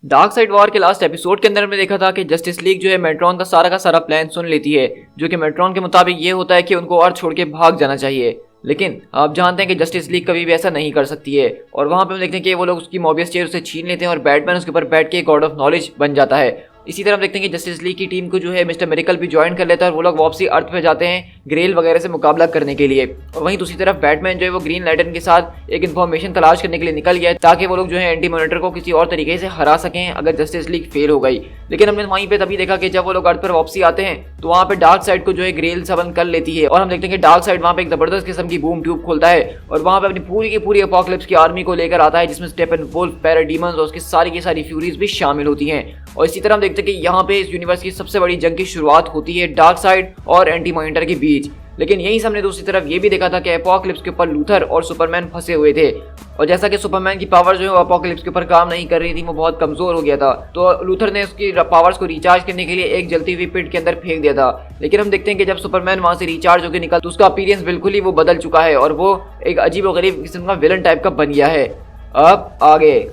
Dark side war के last episode के अंदर हमने देखा था कि जस्टिस लीग जो है मेट्रॉन का सारा प्लान सुन लेती है, जो कि मेट्रॉन के मुताबिक ये होता है कि उनको अर्थ छोड़ के भाग जाना चाहिए। लेकिन आप जानते हैं कि जस्टिस लीग कभी भी ऐसा नहीं कर सकती है, और वहां पे हम देखते हैं कि वो लोग उसकी मोबियस चेयर उसे छीन लेते हैं और बैटमैन उसके ऊपर बैठ के गॉड ऑफ नॉलेज बन जाता है। इसी तरह हम देखते हैं कि जस्टिस लीग की टीम को जो है मिस्टर मिरेकल भी ज्वाइन कर लेता है और वो लोग वापसी अर्थ पे जाते हैं ग्रेल वगैरह से मुकाबला करने के लिए। और वहीं दूसरी तरफ बैटमैन जो है वो ग्रीन लैंटर्न के साथ एक इन्फॉर्मेशन तलाश करने के लिए निकल गया है, ताकि वो लोग जो है एंटी मॉनिटर को किसी और तरीके से हरा सकें अगर जस्टिस लीग फेल हो गई। लेकिन हमने वहीं पे तभी देखा कि जब वो लोग अर्थ पर वापसी आते हैं तो वहाँ पे डार्क साइड को जो है ग्रेल सबन कर लेती है, और हम देखते हैं कि डार्क साइड वहाँ पे एक जबरदस्त किस्म की बूम ट्यूब खोलता है और वहाँ पे अपनी पूरी की पूरी अपोकलिप्स की आर्मी को लेकर आता है, जिसमें स्टेपनवुल्फ, पैराडीमंस और उसकी सारी की सारी फ्यूरीज भी शामिल होती हैं। और इसी तरह हम देखते हैं कि यहाँ पे इस यूनिवर्स की सबसे बड़ी जंग की शुरुआत होती है डार्क साइड और एंटी मॉनिटर के बीच। लेकिन यहीं से हमने दूसरी तरफ ये भी देखा था कि अपोकलिप्स के ऊपर लूथर और सुपरमैन फंसे हुए थे, और जैसा कि सुपरमैन की पावर जो है वो अपोकलिप्स के ऊपर काम नहीं कर रही थी, वो बहुत कमजोर हो गया था, तो लूथर ने उसकी पावर्स को रिचार्ज करने के लिए एक जलती हुई पिट के अंदर फेंक दिया था। लेकिन हम देखते हैं कि जब सुपरमैन वहां से रिचार्ज होकर निकला तो उसका अपीयरेंस बिल्कुल ही वो बदल चुका है और वो एक अजीब और गरीब किस्म का विलन टाइप का बन गया है। अब आगे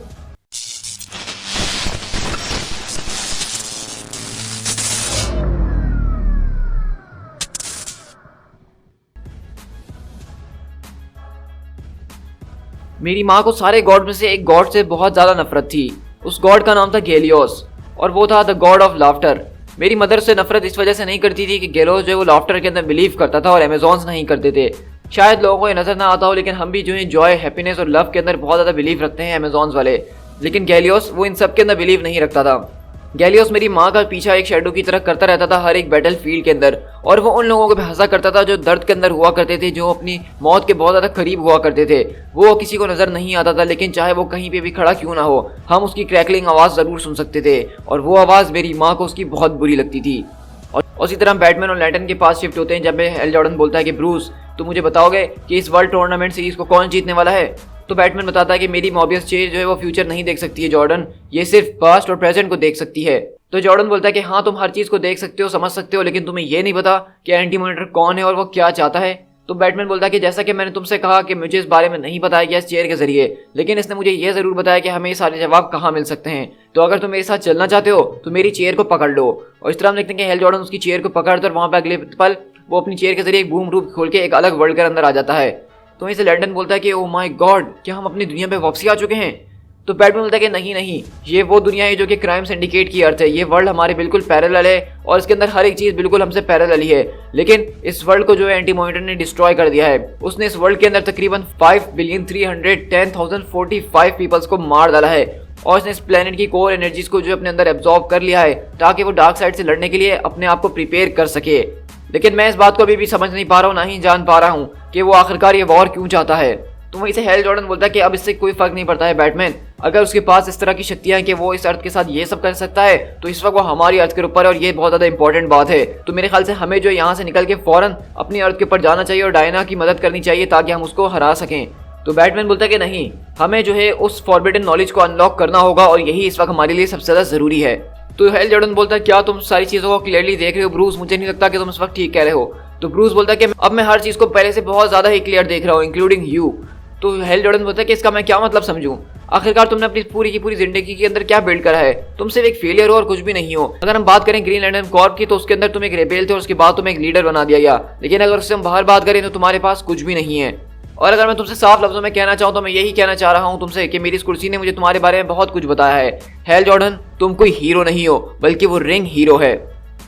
मेरी माँ को सारे गॉड में से एक गॉड से बहुत ज्यादा नफरत थी। उस गॉड का नाम था गेलियोस और वो था द गॉड ऑफ लाफ्टर। मेरी मदर से नफरत इस वजह से नहीं करती थी कि गेलियोस जो है वो लाफ्टर के अंदर बिलीव करता था और अमेजॉन्स नहीं करते थे। शायद लोगों को ये नजर ना आता हो, लेकिन हम भी जो है जॉय, हैप्पीनेस और लव के अंदर बहुत ज्यादा बिलीव रखते हैं अमेजॉन्स वाले। लेकिन गेलियोस वो इन सब के अंदर बिलीव नहीं रखता था। गेलियोस मेरी माँ का पीछा एक शेडो की तरह करता रहता था हर एक बैटल फील्ड के अंदर, और वो उन लोगों को भी हंसा करता था जो दर्द के अंदर हुआ करते थे, जो अपनी मौत के बहुत ज़्यादा करीब हुआ करते थे। वो किसी को नज़र नहीं आता था, लेकिन चाहे वो कहीं पे भी खड़ा क्यों ना हो, हम उसकी क्रैकलिंग आवाज़ ज़रूर सुन सकते थे, और वो आवाज़ मेरी माँ को उसकी बहुत बुरी लगती थी। और उसी तरह बैटमैन और लैंटर्न के पास शिफ्ट होते हैं जब हेल जॉर्डन बोलता है कि ब्रूस, तुम मुझे बताओगे कि इस वर्ल्ड टूर्नामेंट सीरीज को कौन जीतने वाला है? तो बैटमैन बताता है कि मेरी मोबियस चेयर जो है वो फ्यूचर नहीं देख सकती है जॉर्डन, ये सिर्फ पास्ट और प्रेजेंट को देख सकती है। तो जॉर्डन बोलता है कि हाँ, तुम हर चीज को देख सकते हो, समझ सकते हो, लेकिन तुम्हें ये नहीं पता कि एंटी मॉनिटर कौन है और वो क्या चाहता है। तो बैटमैन बोलता है कि जैसा कि मैंने तुमसे कहा कि मुझे इस बारे में नहीं बताया गया इस चेयर के जरिए, लेकिन इसने मुझे ये जरूर बताया कि हमें ये सारे जवाब कहाँ मिल सकते हैं। तो अगर तुम मेरे साथ चलना चाहते हो तो मेरी चेयर को पकड़ लो। और इस तरह हम देखते हैं कि हेल जॉर्डन उसकी चेयर को पकड़ता और वहां पर अगले पल वो अपनी चेयर के जरिए एक बूम रूप खोल के एक अलग वर्ल्ड के अंदर आ जाता है। तो वहीं से लैंटर्न बोलता है कि ओ माय गॉड, क्या हम अपनी दुनिया पे वापसी आ चुके हैं? तो बैटमैन बोलता है कि नहीं, ये वो दुनिया है जो कि क्राइम सिंडिकेट की अर्थ है। ये वर्ल्ड हमारे बिल्कुल पैरेलल है और इसके अंदर हर एक चीज बिल्कुल हमसे पैरेलल ही है, लेकिन इस वर्ल्ड को जो है एंटी मॉनिटर ने डिस्ट्रॉय कर दिया है। उसने इस वर्ल्ड के अंदर तकरीबन 5,310,045 पीपल्स को मार डाला है, और इसने इस प्लेनेट की कोर एनर्जीज को जो अपने अंदर एब्जॉर्ब कर लिया है ताकि वो डार्क साइड से लड़ने के लिए अपने आप को प्रिपेयर कर सके। लेकिन मैं इस बात को अभी भी समझ नहीं पा रहा हूँ, ना ही जान पा रहा हूँ कि वो आखिरकार ये वॉर क्यों चाहता है। तो वहीं से हेल जॉर्डन बोलता है कि अब इससे कोई फर्क नहीं पड़ता है बैटमैन, अगर उसके पास इस तरह की शक्तियां हैं कि वो इस अर्थ के साथ ये सब कर सकता है तो इस वक्त वो हमारी अर्थ के ऊपर है, और ये बहुत ज्यादा इंपॉर्टेंट बात है। तो मेरे ख्याल से हमें जो यहाँ से निकल के फौरन अपनी अर्थ के ऊपर जाना चाहिए और डायना की मदद करनी चाहिए ताकि हम उसको हरा सकें। तो बैटमैन बोलता है कि नहीं, हमें जो है उस फॉरबिडन नॉलेज को अनलॉक करना होगा और यही इस वक्त हमारे लिए सबसे ज्यादा जरूरी है। तो हेल जॉर्डन बोलता है क्या तुम सारी चीजों को क्लियरली देख रहे हो ब्रूस? मुझे नहीं लगता कि तुम इस वक्त ठीक कह रहे हो। तो ब्रूस बोलता है कि अब मैं हर चीज को पहले से बहुत ज्यादा ही क्लियर देख रहा हूँ, इंक्लूडिंग यू। तो हेल जॉर्डन बोलता है कि इसका मैं क्या मतलब समझूं? आखिरकार तुमने अपनी पूरी की पूरी जिंदगी के अंदर क्या बिल्ड करा है? तुम सिर्फ एक फेलियर हो और कुछ भी नहीं हो। अगर हम बात करें ग्रीन लैंटर्न कॉर्प की तो उसके अंदर तुम एक रेबेल थे और उसके बाद तुम्हें एक लीडर बना दिया गया, लेकिन अगर उससे हम बाहर बात करें तो तुम्हारे पास कुछ भी नहीं है। और अगर मैं तुमसे साफ लफ्जों में कहना चाहूँ तो मैं यही कहना चाह रहा हूँ तुमसे कि मेरी इस कुर्सी ने मुझे तुम्हारे बारे में बहुत कुछ बताया है। हेल जॉर्डन, तुम कोई हीरो नहीं हो, बल्कि वो रिंग हीरो है।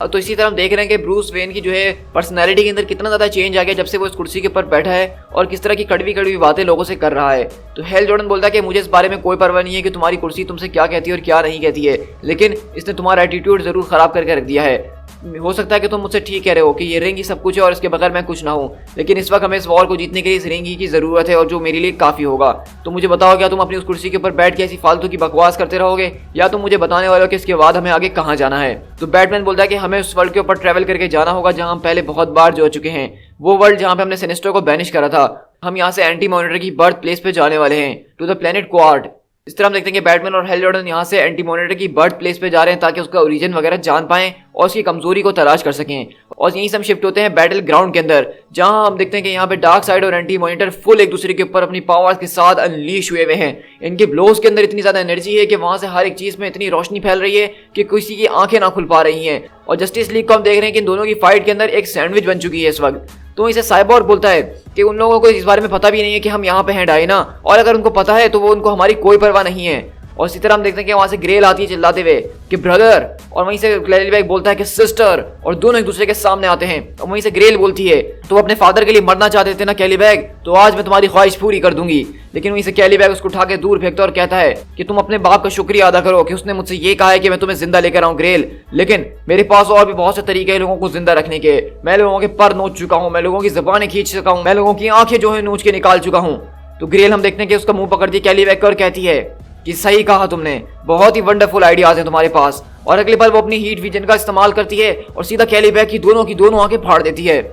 तो इसी तरह हम देख रहे हैं कि ब्रूस वेन की जो है पर्सनैलिटी के अंदर कितना ज़्यादा चेंज आ गया जब से वो इस कुर्सी के ऊपर बैठा है और किस तरह की कड़वी कड़वी बातें लोगों से कर रहा है। तो हेल जॉर्डन बोलता है कि मुझे इस बारे में कोई परवाह नहीं है कि तुम्हारी कुर्सी तुमसे क्या कहती है और क्या नहीं कहती है, लेकिन इसने तुम्हारा एटीट्यूड ज़रूर ख़राब करके रख दिया है। हो सकता है कि तुम मुझसे ठीक कह रहे हो कि ये रिंग ही सब कुछ है और इसके बगैर मैं कुछ ना हूँ, लेकिन इस वक्त हमें इस वॉर को जीतने के लिए इस रिंग ही की ज़रूरत है और जो मेरे लिए काफ़ी होगा। तो मुझे बताओ, क्या तुम अपनी उस कुर्सी के ऊपर बैठ के ऐसी फालतू की बकवास करते रहोगे, या तुम मुझे बताने वाले हो कि इसके बाद हमें आगे कहाँ जाना है? तो बैटमैन बोलता है कि हमें उस वर्ल्ड के ऊपर ट्रैवल करके जाना होगा जहाँ हम पहले बहुत बार जा चुके हैं, वो वर्ल्ड जहाँ पे हमने सिनेस्टर को बैनिश करा था। हम यहाँ से एंटी मॉनिटर की बर्थ प्लेस पे जाने वाले हैं, टू द प्लेनेट क्वार्ट। इस तरह हम देखते हैं कि बैटमैन और हेल जॉर्डन यहाँ से एंटी मॉनिटर की बर्थ प्लेस पे जा रहे हैं ताकि उसका ओरिजिन वगैरह जान पाएं और उसकी कमजोरी को तलाश कर सकें। और यहीं से हम शिफ्ट होते हैं बैटल ग्राउंड के अंदर, जहां हम देखते हैं कि यहाँ पे डार्क साइड और एंटी मॉनिटर फुल एक दूसरे के ऊपर अपनी पावर्स के साथ अनलीश हुए हुए हैं। इनके ब्लोज के अंदर इतनी ज्यादा एनर्जी है कि वहां से हर एक चीज में इतनी रोशनी फैल रही है कि किसी की आंखें ना खुल पा रही हैं। और जस्टिस लीग को हम देख रहे हैं कि इन दोनों की फाइट के अंदर एक सैंडविच बन चुकी है इस वक्त। तो इसे साइबोर्ग बोलता है कि उन लोगों को इस बारे में पता भी नहीं है कि हम यहाँ पे हैं डायना, और अगर उनको पता है तो वो उनको हमारी कोई परवाह नहीं है। और इसी तरह हम देखते हैं कि वहां से ग्रेल आती है चिल्लाते हुए कि ब्रदर, और वहीं से क्लैरीबैग बोलता है कि सिस्टर, और दोनों एक दूसरे के सामने आते हैं। और वहीं से ग्रेल बोलती है तो अपने फादर के लिए मरना चाहते थे ना कैलीबैग, तो आज मैं तुम्हारी ख्वाहिश पूरी कर दूंगी। लेकिन वहीं से कैलीबैग उसको उठा के दूर फेंकता है और कहता है कि तुम अपने बाप का शुक्रिया अदा करो कि उसने मुझसे ये कहा है कि मैं तुम्हें जिंदा लेकर आऊं ग्रेल, लेकिन मेरे पास और भी बहुत से तरीके हैं लोगों को जिंदा रखने के। मैं लोगों के पर नोच चुका हूँ, मैं लोगों की जबानें खींच चुका हूँ, मैं लोगों की आंखें जो है नोच के निकाल चुका हूँ। तो ग्रेल हम देखते हैं कि उसका मुंह पकड़ती है कैलीबैग और कहती है कि सही कहा तुमने, बहुत ही वंडरफुल आइडियाज हैं तुम्हारे पास। और अगली बार वो अपनी हीट विजन का इस्तेमाल करती है और सीधा कैलीबैग की दोनों आंखें फाड़ देती है।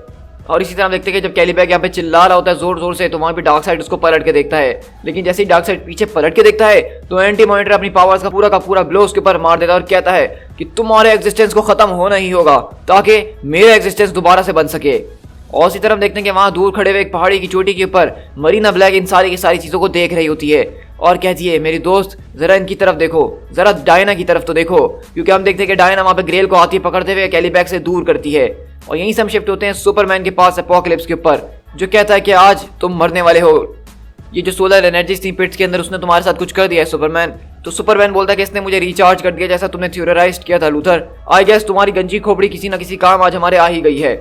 और इसी तरह हम देखते हैं कि जब कैलीबैग यहाँ पे चिल्ला रहा होता है जोर जोर से, तो वहां पे डार्क साइड उसको पलट के देखता है। लेकिन जैसे ही डार्क साइड पीछे पलट के देखता है तो एंटी मॉनिटर अपनी पावर्स का पूरा ब्लो उसके ऊपर मार देता है और कहता है कि तुम्हारे एग्जिस्टेंस को खत्म होना ही होगा ताकि मेरा एग्जिस्टेंस दोबारा से बन सके। और इसी तरह हम देखते हैं कि वहां दूर खड़े हुए एक पहाड़ी की चोटी के ऊपर मरीना ब्लैक इन सारी की सारी चीजों को देख रही होती है और कहती है मेरी दोस्त जरा इनकी तरफ देखो, जरा डायना की तरफ तो देखो, क्योंकि हम देखते हैं कि डायना वहां पे ग्रेल को हाथी पकड़ते हुए कैलीबैग से दूर करती है। और यहीं से हम शिफ्ट होते हैं सुपरमैन के पास एपोकलिप्स के ऊपर, जो कहता है कि आज तुम मरने वाले हो। ये जो सोलर एनर्जी थी पिट्स के अंदर, उसने तुम्हारे साथ कुछ कर दिया है सुपरमैन। तो सुपरमैन बोलता है कि इसने मुझे रिचार्ज कर दिया जैसा तुमने थ्योरराइज किया था लूथर। आई गेस तुम्हारी गंजी खोपड़ी किसी न किसी काम आज हमारे आ ही गई है।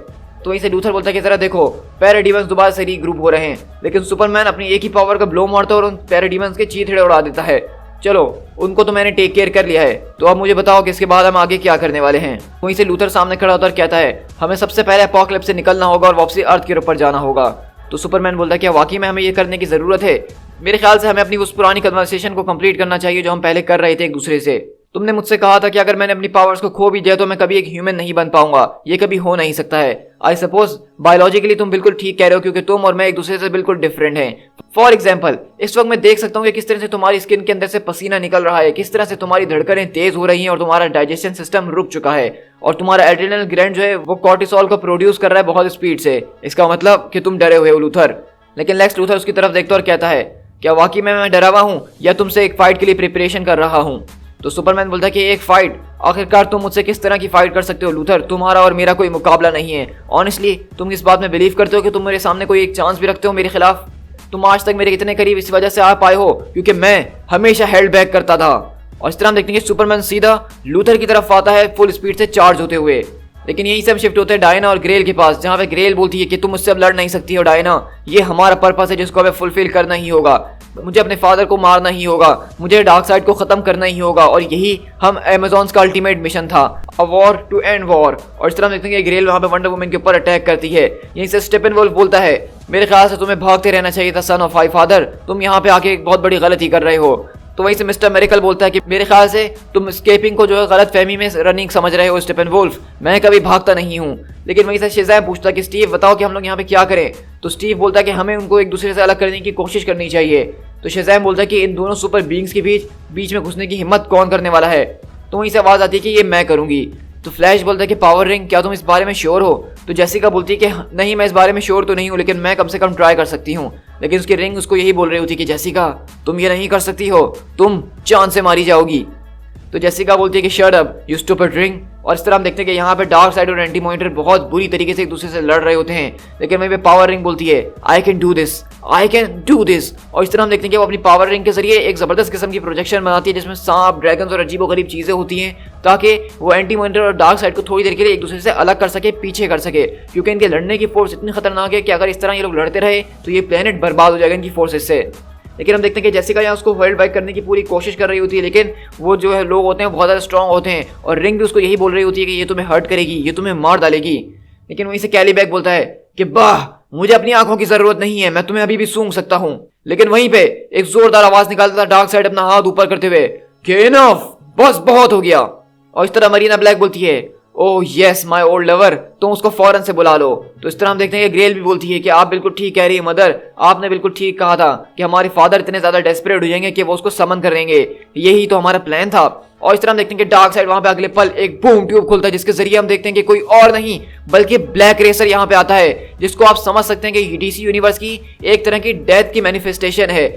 तो इसे लूथर बोलता है कि जरा देखो पैराडीमंस दोबारा से रीग्रुप हो रहे हैं, लेकिन सुपरमैन अपनी एक ही पावर का ब्लो मारता है और उन पैराडीमंस के चीथड़े उड़ा देता है। चलो उनको तो मैंने टेक केयर कर लिया है, तो अब मुझे बताओ कि इसके बाद हम आगे क्या करने वाले हैं। वहीं से लूथर सामने खड़ा होता और कहता है हमें सबसे पहले एपोकलिप्स से निकलना होगा और वापसी अर्थ के ऊपर जाना होगा। तो सुपरमैन बोलता है क्या वाकई में हमें ये करने की जरूरत है? मेरे ख्याल से हमें अपनी उस पुरानी कन्वर्सेशन को कंप्लीट करना चाहिए जो हम पहले कर रहे थे एक दूसरे से। तुमने मुझसे कहा था कि अगर मैंने अपनी पावर्स को खो भी दिया तो मैं कभी एक ह्यूमन नहीं बन पाऊंगा, ये कभी हो नहीं सकता है। आई सपोज बायोलॉजिकली तुम बिल्कुल ठीक कह रहे हो, क्योंकि तुम और मैं एक दूसरे से बिल्कुल डिफरेंट हैं। फॉर एग्जाम्पल इस वक्त मैं देख सकता हूँ कि किस तरह से तुम्हारी स्किन के अंदर से पसीना निकल रहा है, किस तरह से तुम्हारी धड़कनें तेज हो रही हैं और तुम्हारा डाइजेशन सिस्टम रुक चुका है, और तुम्हारा एड्रेनल ग्लैंड जो है वो कॉर्टिसोल को प्रोड्यूस कर रहा है बहुत स्पीड से। इसका मतलब कि तुम डरे हुए हो लूथर। लेकिन लेक्स लूथर उसकी तरफ देखता और कहता है क्या वाकई में मैं डरा हुआ हूँ या तुमसे एक फाइट के लिए प्रिपरेशन कर रहा हूँ? तो सुपरमैन बोलता है कि एक फाइट, आखिरकार तुम मुझसे किस तरह की फाइट कर सकते हो लूथर? तुम्हारा और मेरा कोई मुकाबला नहीं है। ऑनेस्टली तुम इस बात में बिलीव करते हो कि तुम मेरे सामने कोई एक चांस भी रखते हो मेरे खिलाफ? तुम आज तक मेरे इतने करीब इस वजह से आ पाए हो क्योंकि मैं हमेशा हेल्ड बैक करता था। और इस तरह हम देखते हैं कि सुपरमैन सीधा लूथर की तरफ आता है फुल स्पीड से चार्ज होते हुए। लेकिन यहीं से हम शिफ्ट होते हैं डायना और ग्रेल के पास, जहां पे ग्रेल बोलती है कि तुम मुझसे अब लड़ नहीं सकती हो डायना, ये हमारा पर्पस है जिसको हमें फुलफिल करना ही होगा। मुझे अपने फादर को मारना ही होगा, मुझे डार्क साइड को खत्म करना ही होगा, और यही हम अमेज़न्स का अल्टीमेट मिशन था, a war to end war. और इस तरह हम देखते हैं कि ग्रेल वहां पे वंडर वुमन के ऊपर अटैक करती है। यहीं से स्टेपनवुल्फ बोलता है मेरे ख्याल से तुम्हें भागते रहना चाहिए था सन ऑफ माय फादर, तुम यहाँ पे आके एक बहुत बड़ी गलती कर रहे हो। तो वहीं से मिस्टर मेरिकल बोलता है कि मेरे ख्याल से तुम एस्केपिंग को जो है गलत फहमी में रनिंग समझ रहे हो स्टेपनवुल्फ, मैं कभी भागता नहीं हूँ। लेकिन वहीं से शेज़ैम पूछता है कि स्टीव बताओ कि हम लोग यहाँ पे क्या करें? तो स्टीव बोलता है कि हमें उनको एक दूसरे से अलग करने की कोशिश करनी चाहिए। तो शेज़ैम बोलता है कि इन दोनों सुपर बीइंग्स के बीच में घुसने की हिम्मत कौन करने वाला है? तो वहीं से आवाज आती है कि ये मैं करूंगी। तो फ्लैश बोलता है कि पावर रिंग, क्या तुम इस बारे में श्योर हो? तो जेसिका बोलती है कि नहीं, मैं इस बारे में श्योर तो नहीं हूँ, लेकिन मैं कम से कम ट्राई कर सकती हूँ। लेकिन उसकी रिंग उसको यही बोल रही होती है कि जेसिका तुम ये नहीं कर सकती हो, तुम चांद से मारी जाओगी। तो जेसिका बोलती है कि shut up you stupid ring. और इस तरह हम देखते हैं कि यहाँ पे डार्क साइड और एंटी मॉनिटर बहुत बुरी तरीके से एक दूसरे से लड़ रहे होते हैं। लेकिन वहीं पे पावर रिंग बोलती है I can do this, I can do this. और इस तरह हम देखते हैं कि वो अपनी पावर रिंग के जरिए एक जबरदस्त किस्म की प्रोजेक्शन बनाती है जिसमें सांप, ड्रैगन्स और अजीबोगरीब चीजें होती हैं, ताकि वो एंटी मॉनिटर और डार्क साइड को थोड़ी देर के लिए एक दूसरे से अलग कर सके, पीछे कर सके, क्योंकि इनके लड़ने की फोर्स इतनी खतरनाक है कि अगर इस तरह ये लोग लड़ते रहे तो ये प्लेनेट बर्बाद हो जाएगा इनकी फोर्सेस से। लेकिन हम देखते हैं कि जेसिका यहाँ उसको होल्ड बैक करने की पूरी कोशिश कर रही होती है, लेकिन वो जो है लोग होते हैं बहुत ज़्यादा स्ट्रांग होते हैं, और रिंग भी उसको यही बोल रही होती है कि ये तुम्हें हर्ट करेगी, ये तुम्हें मार डालेगी। लेकिन वहीं से कैलीबैग बोलता है कि वाह, मुझे अपनी आंखों की जरूरत नहीं है, मैं तुम्हें अभी भी सूंघ सकता हूँ। लेकिन वहीं पे एक जोरदार आवाज निकालता था डार्क साइड अपना हाथ ऊपर करते हुए कि इनफ, बस बहुत हो गया। और इस तरह मरीना ब्लैक बोलती है oh yes my old lover, तुम उसको फौरन से बुला लो। तो इस तरह हम देखते हैं कि ग्रेल भी बोलती है कि आप बिल्कुल ठीक कह रही है मदर, आपने बिल्कुल ठीक कहा था कि हमारे फादर इतने ज्यादा डेस्परेट हो जाएंगे कि वो उसको समन करेंगे, यही तो हमारा प्लान था। और इस तरह हम देखते हैं कि डार्क साइड वहां पे अगले पल एक बूम ट्यूब खुलता है, जिसके जरिए हम देखते हैं कि कोई और नहीं बल्कि ब्लैक रेसर यहाँ पे आता है, जिसको आप समझ सकते हैं कि डीसी यूनिवर्स की एक तरह की डेथ की मैनिफेस्टेशन है।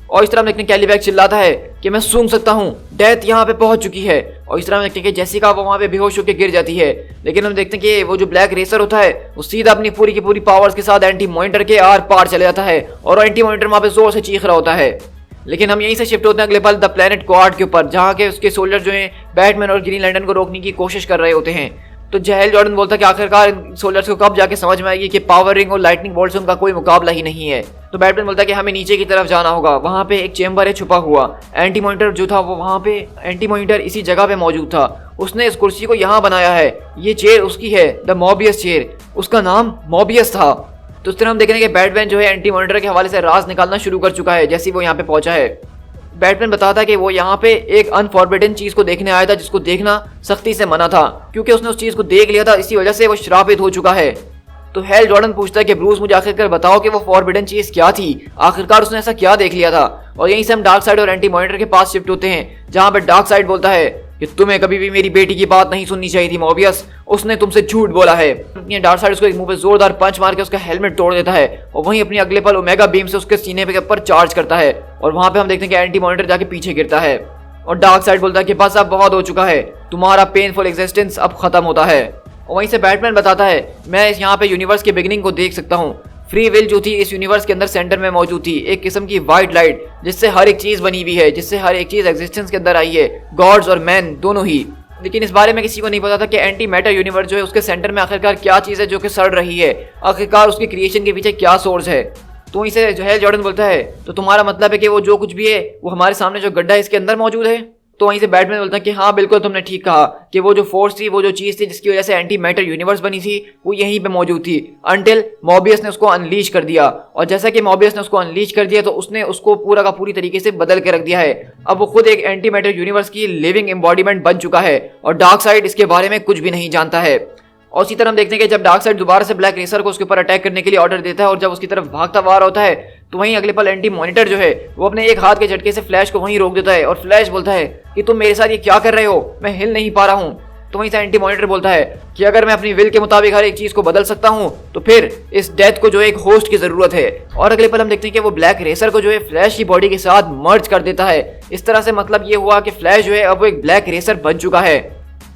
और इस तरह हम देखते हैं कैलीबैग चिल्लाता है कि मैं सूंघ सकता हूँ, डेथ यहाँ पे पहुंच चुकी है। और इस तरह हम देखते हैं कि जेसिका वो वहाँ पे बेहोश होकर गिर जाती है, लेकिन हम देखते हैं कि वो जो ब्लैक रेसर होता है वो सीधा अपनी पूरी की पूरी पावर्स के साथ एंटी मॉनिटर के आर पार चले जाता है और एंटी मॉनिटर वहाँ पे जोर से चीख रहा होता है। लेकिन हम यहीं से शिफ्ट होते हैं अगले पल द प्लेनेट क्वाड के ऊपर, जहाँ के उसके सोल्जर जो हैं बैटमैन और ग्रीन लैंटर्न को रोकने की कोशिश कर रहे होते हैं। तो जहल जॉर्डन बोलता है कि आखिरकार इन सोल्जर्स को कब जाके समझ में आएगी कि पावर रिंग और लाइटनिंग बोल्ट से उनका कोई मुकाबला ही नहीं है। तो बैटमैन बोलता है कि हमें नीचे की तरफ जाना होगा, वहाँ पे एक चेंबर है छुपा हुआ। एंटी मॉनिटर जो था वो वहाँ पे एंटी मॉनिटर इसी जगह पे मौजूद था, उसने इस कुर्सी को यहाँ बनाया है, ये चेयर उसकी है, द मॉबियस चेयर, उसका नाम मॉबियस था। तो इस तरह हम देख रहे हैं कि बैटमैन जो है एंटी मॉनिटर के हवाले से राज निकालना शुरू कर चुका है जैसे ही वो यहाँ पे पहुंचा है। बैटमैन बताता है कि वो यहाँ पे एक अनफॉरबिडन चीज को देखने आया था, जिसको देखना सख्ती से मना था, क्योंकि उसने उस चीज को देख लिया था, इसी वजह से वो श्रापित हो चुका है। तो हेल जॉर्डन पूछता है कि ब्रूस मुझे आखिरकार बताओ कि वो फॉरबिडन चीज क्या थी, आखिरकार उसने ऐसा क्या देख लिया था। और यहीं से हम डार्क साइड और एंटी मॉनिटर के पास शिफ्ट होते हैं, जहाँ पे डार्क साइड बोलता है कि तुम्हें कभी भी मेरी बेटी की बात नहीं सुननी चाहिए थी मॉबियस, उसने तुमसे झूठ बोला है। डार्क साइड उसको एक मुंह पे जोरदार पंच मार के उसका हेलमेट तोड़ देता है और वहीं अपनी अगले पल ओमेगा बीम से उसके सीने के ऊपर चार्ज करता है और वहां पे हम देखते हैं कि एंटी मॉनिटर जाके पीछे गिरता है और डार्क साइड बोलता है कि बस अब बहुत हो चुका है, तुम्हारा पेनफुल एग्जिस्टेंस अब खत्म होता है। और वहीं से बैटमैन बताता है मैं यहाँ पे यूनिवर्स की बिगिनिंग को देख सकता हूँ, फ्री विल जो थी इस यूनिवर्स के अंदर सेंटर में मौजूद थी, एक किस्म की व्हाइट लाइट जिससे हर एक चीज बनी हुई है, जिससे हर एक चीज एग्जिस्टेंस के अंदर आई है, गॉड्स और मैन दोनों ही। लेकिन इस बारे में किसी को नहीं पता था कि एंटी मैटर यूनिवर्स जो है उसके सेंटर में आखिरकार क्या चीज है जो कि सड़ रही है, आखिरकार उसकी क्रिएशन के पीछे क्या सोर्स है। तो इसे जो है जॉर्डन बोलता है तो तुम्हारा मतलब है कि वो जो कुछ भी है वो हमारे सामने जो गड्ढा है इसके अंदर मौजूद है। तो वहीं से बैटमैन बोलता है कि हाँ बिल्कुल तुमने ठीक कहा कि वो जो फोर्स थी, वो जो चीज थी जिसकी वजह से एंटी मैटर यूनिवर्स बनी थी, वो यहीं पे मौजूद थी अंटिल मॉबियस ने उसको अनलीश कर दिया। और जैसा कि मॉबियस ने उसको अनलीश कर दिया तो उसने उसको पूरा का पूरी तरीके से बदल के रख दिया है। अब वो खुद एक एंटी मैटर यूनिवर्स की लिविंग एम्बॉडीमेंट बन चुका है और डार्क साइड इसके बारे में कुछ भी नहीं जानता है। और इसी तरह हम देखते हैं कि जब डार्क साइड दोबारा से ब्लैक रेसर को उसके ऊपर अटैक करने के लिए ऑर्डर देता है और जब उसकी तरफ भागता हुआ होता है तो वहीं अगले पल एंटी मॉनिटर जो है वो अपने एक हाथ के झटके से फ्लैश को वहीं रोक देता है और फ्लैश बोलता है कि तुम मेरे साथ ये क्या कर रहे हो, मैं हिल नहीं पा रहा हूँ। तो वहीं से एंटी मॉनिटर बोलता है कि अगर मैं अपनी विल के मुताबिक हर एक चीज को बदल सकता हूँ तो फिर इस डेथ को जो एक होस्ट की जरूरत है। और अगले पल हम देखते हैं कि वो ब्लैक रेसर को जो है फ्लैश की बॉडी के साथ मर्ज कर देता है। इस तरह से मतलब ये हुआ कि फ्लैश जो है अब वो एक ब्लैक रेसर बन चुका है।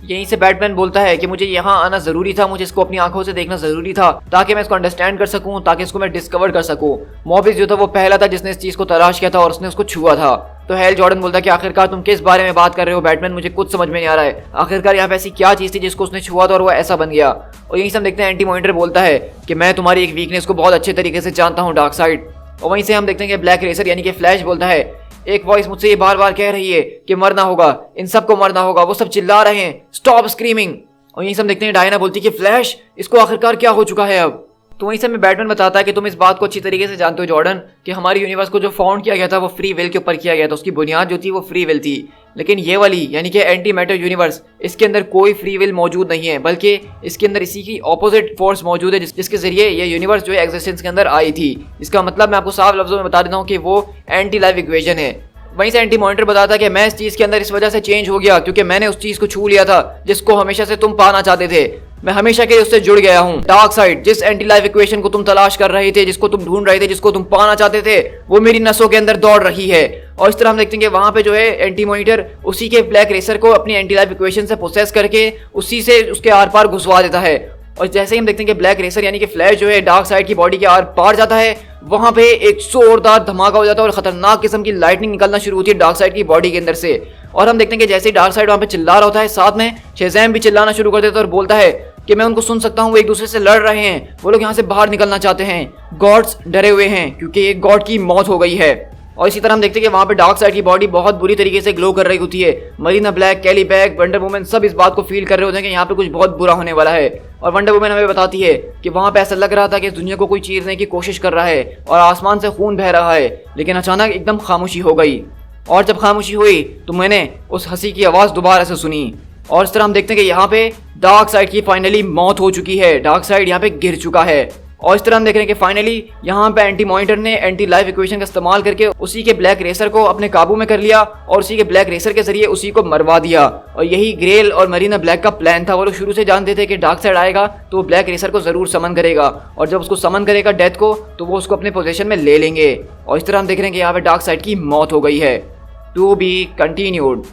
यहीं से बैटमैन बोलता है कि मुझे यहाँ आना जरूरी था, मुझे इसको अपनी आंखों से देखना जरूरी था ताकि मैं इसको अंडरस्टैंड कर सकूं, ताकि इसको मैं डिस्कवर कर सकूं। मॉबिस जो था वो पहला था जिसने इस चीज को तलाश किया था और उसने उसको छुआ था। तो हेल जॉर्डन बोलता है कि आखिरकार तुम किस बारे में बात कर रहे हो बैटमैन, मुझे कुछ समझ में नहीं आ रहा है, आखिरकार यहाँ पे ऐसी क्या चीज थी जिसको उसने छुआ था और वो ऐसा बन गया। और यहीं से हम देखते हैं एंटी मॉनिटर बोलता है कि मैं तुम्हारी एक वीकनेस को बहुत अच्छे तरीके से जानता हूँ डार्क साइड। और वहीं से हम देखते हैं कि ब्लैक रेसर यानी कि फ्लैश बोलता है एक वॉइस मुझसे ये बार बार कह रही है कि मरना होगा, इन सबको मरना होगा, वो सब चिल्ला रहे हैं, स्टॉप स्क्रीमिंग। और यहीं से हम देखते हैं डायना बोलती है कि फ्लैश इसको आखिरकार क्या हो चुका है अब। तो वहीं से हमें बैटमैन बताता है कि तुम इस बात को अच्छी तरीके से जानते हो जॉर्डन कि हमारी यूनिवर्स को जो फाउंड किया गया था वो फ्री विल के ऊपर किया गया था, उसकी बुनियाद जो थी वो फ्री विल थी। लेकिन ये वाली यानी कि एंटी मैटर यूनिवर्स, इसके अंदर कोई फ्री विल मौजूद नहीं है, बल्कि इसके अंदर इसी की ऑपोजिट फोर्स मौजूद है जिसके जरिए ये यूनिवर्स जो है एग्जिस्टेंस के अंदर आई थी। इसका मतलब मैं आपको साफ लफ्जों में बता देता हूँ कि वो एंटी लाइफ इक्वेशन है। वहीं से एंटी मॉनिटर बताता है कि मैं इस चीज के अंदर इस वजह से चेंज हो गया क्योंकि मैंने उस चीज को छू लिया था जिसको हमेशा से तुम पाना चाहते थे, मैं हमेशा के उससे जुड़ गया हूँ। डार्क साइड जिस एंटी लाइफ इक्वेशन को तुम तलाश कर रहे थे, जिसको तुम ढूंढ रहे थे, जिसको तुम पाना चाहते थे, वो मेरी नसों के अंदर दौड़ रही है। और इस तरह हम देखते हैं कि वहां पे जो है एंटी मॉनिटर उसी के ब्लैक रेसर को अपनी एंटी लाइफ इक्वेशन से प्रोसेस करके उसी से उसके आर पार घुसवा देता है। और जैसे ही हम देखते हैं कि ब्लैक रेसर यानी कि फ्लैश जो है डार्क साइड की बॉडी के आर पार जाता है, वहां पे एक जोरदार धमाका हो जाता है और खतरनाक किस्म की लाइटनिंग निकलना शुरू होती है डार्क साइड की बॉडी के अंदर से। और हम देखते हैं कि जैसे ही डार्क साइड वहां पे चिल्ला रहा होता है, साथ में शेज़ैम भी चिल्लाना शुरू कर देता है और बोलता है कि मैं उनको सुन सकता हूँ, वो एक दूसरे से लड़ रहे हैं, वो लोग यहाँ से बाहर निकलना चाहते हैं, गॉड्स डरे हुए हैं क्योंकि एक गॉड की मौत हो गई है। और इसी तरह हम देखते हैं कि वहाँ पे डार्क साइड की बॉडी बहुत बुरी तरीके से ग्लो कर रही होती है। मरीना ब्लैक, कैलीबैग, वंडर वुमन सब इस बात को फील कर रहे होते हैं कि यहाँ पे कुछ बहुत बुरा होने वाला है। और वंडर वुमन हमें बताती है कि वहाँ पे ऐसा लग रहा था कि इस दुनिया को कोई चीरने की कोशिश कर रहा है और आसमान से खून बह रहा है, लेकिन अचानक एकदम खामोशी हो गई। और जब खामोशी हुई तो मैंने उस हंसी की आवाज़ दोबारा से सुनी। और इस तरह हम देखते हैं कि यहाँ पे डार्क साइड की फाइनली मौत हो चुकी है, डार्क साइड यहाँ पे गिर चुका है। और इस तरह हम देख रहे हैं कि फाइनली यहाँ पे एंटी मॉनिटर ने एंटी लाइफ इक्वेशन का इस्तेमाल करके उसी के ब्लैक रेसर को अपने काबू में कर लिया और उसी के ब्लैक रेसर के जरिए उसी को मरवा दिया। और यही ग्रेल और मरीना ब्लैक का प्लान था। वो लोग शुरू से जानते थे कि डार्क साइड आएगा तो वो ब्लैक रेसर को जरूर समन करेगा और जब उसको समन करेगा डेथ को तो वो उसको अपने पोजीशन में ले लेंगे। और इस तरह हम देख रहे हैं कि यहाँ पे डार्क साइड की मौत हो गई है। To be continued.